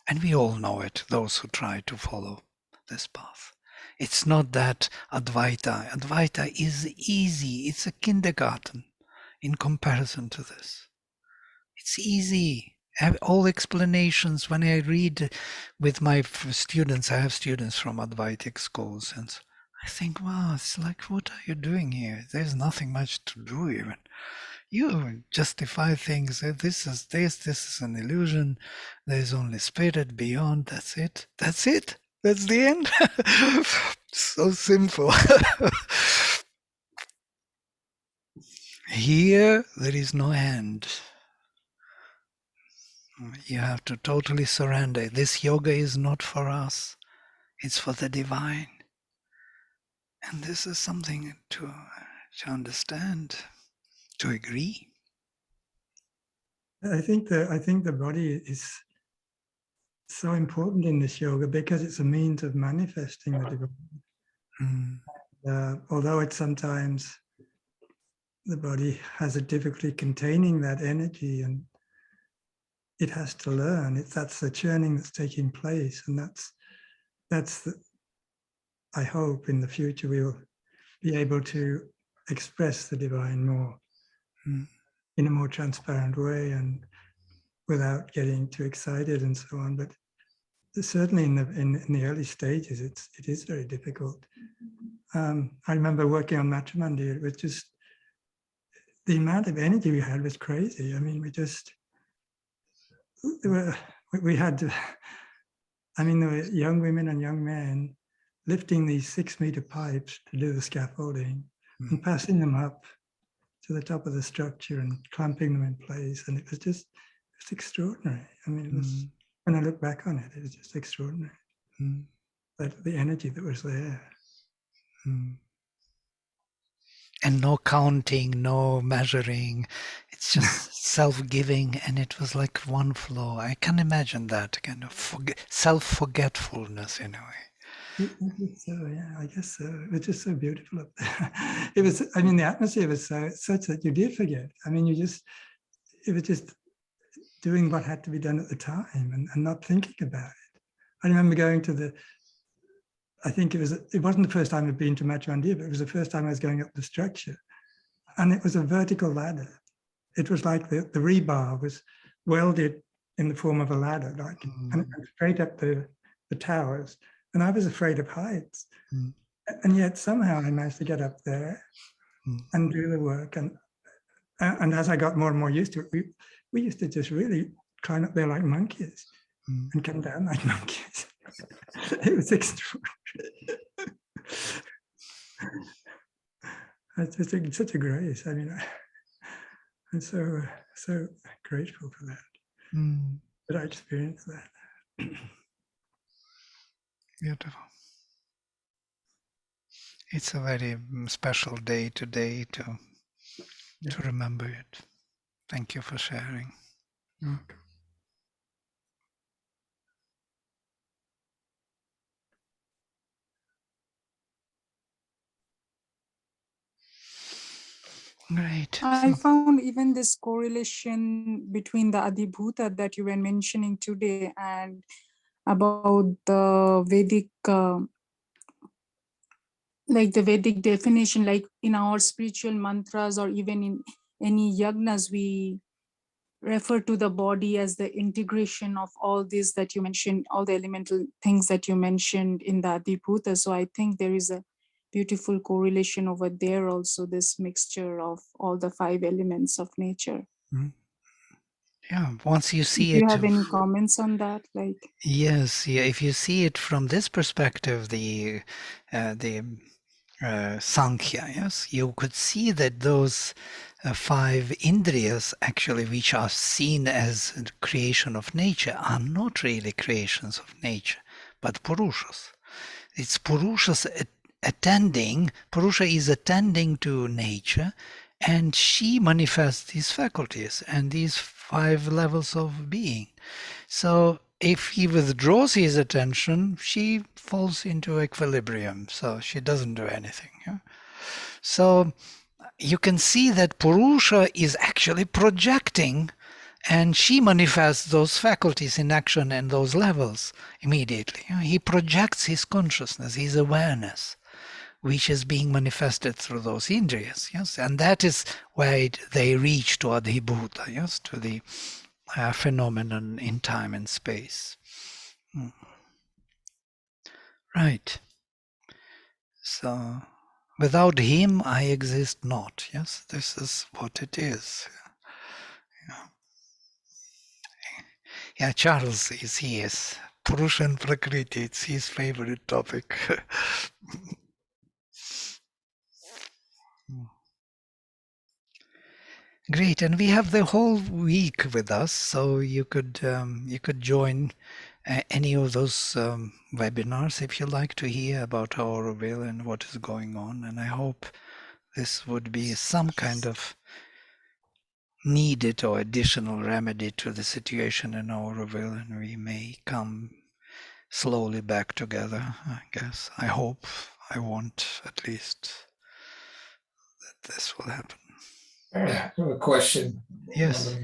And we all know it, those who try to follow this path. It's not that Advaita. Advaita is easy. It's a kindergarten in comparison to this. It's easy. All explanations, when I read with my students, I have students from Advaitic schools, and I think, wow, it's like, what are you doing here? There's nothing much to do even. You justify things. This is an illusion. There's only spirit beyond. That's it. That's the end. So simple. Here, there is no end. You have to totally surrender. This yoga is not for us. It's for the divine. And this is something to understand, to agree.
I think the body is so important in this yoga because it's a means of manifesting the divine. Although it's sometimes the body has a difficulty containing that energy, and it has to learn. That's the churning that's taking place, and that's the, I hope in the future we will be able to express the divine more in a more transparent way and without getting too excited and so on. But certainly in the early stages, it is very difficult. I remember working on Matrimandi. It was just the amount of energy we had was crazy. I mean, we had to. I mean, there were young women and young men lifting these 6-meter pipes to do the scaffolding and passing them up to the top of the structure and clamping them in place. And it was extraordinary. I mean, it was, when I look back on it, it was just extraordinary. That the energy that was there.
And no counting, no measuring. It's just self-giving, and it was like one flow. I can imagine that kind of self-forgetfulness in a way.
So yeah, I guess so. It was just so beautiful up there. It was. I mean, the atmosphere was such that you did forget. I mean, it was just doing what had to be done at the time and not thinking about it. I remember going to I think it wasn't the first time I'd been to Matrimandi, but it was the first time I was going up the structure. And it was a vertical ladder. It was like the rebar was welded in the form of a ladder, like and straight up the towers. And I was afraid of heights. And yet somehow I managed to get up there and do the work. And as I got more and more used to it, we used to just really climb up there like monkeys and come down like monkeys. It was extraordinary. It's such a grace. I mean, I'm so grateful for that I experienced that.
Beautiful. It's a very special day today to remember it. Thank you for sharing.
Okay.
Great.
I found even this correlation between the Adhibhuta that you were mentioning today and about the Vedic, like the Vedic definition, like in our spiritual mantras or even in any yagnas, we refer to the body as the integration of all this that you mentioned, all the elemental things that you mentioned in the Adhibhuta. So I think there is a beautiful correlation over there also, this mixture of all the 5 elements of nature.
Yeah, once you see
Do
it.
you have any comments on that? Like,
yes, yeah, if you see it from this perspective, the Sankhya, yes, you could see that those 5 indriyas, actually, which are seen as the creation of nature, are not really creations of nature, but Purushas. It's Purushas attending, Purusha is attending to nature, and she manifests these faculties and these 5 levels of being. So if he withdraws his attention, she falls into equilibrium. So she doesn't do anything. Yeah? So you can see that Purusha is actually projecting, and she manifests those faculties in action and those levels immediately. He projects his consciousness, his awareness, which is being manifested through those indriyas. Yes, and that is why they reach to Adhibhuta, yes, to the phenomenon in time and space. Right. So without him I exist not. Yes, this is what it is. Yeah, Charles is his. Purusha and Prakriti, it's his favorite topic. Great, and we have the whole week with us, so you could join any of those webinars if you like to hear about Auroville and what is going on. And I hope this would be some kind of needed or additional remedy to the situation in Auroville, and we may come slowly back together, I guess. I hope, I want at least that this will happen.
I have a question.
Yes.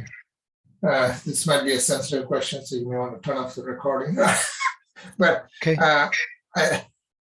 This might be a sensitive question, so you may want to turn off the recording. But
Okay.
I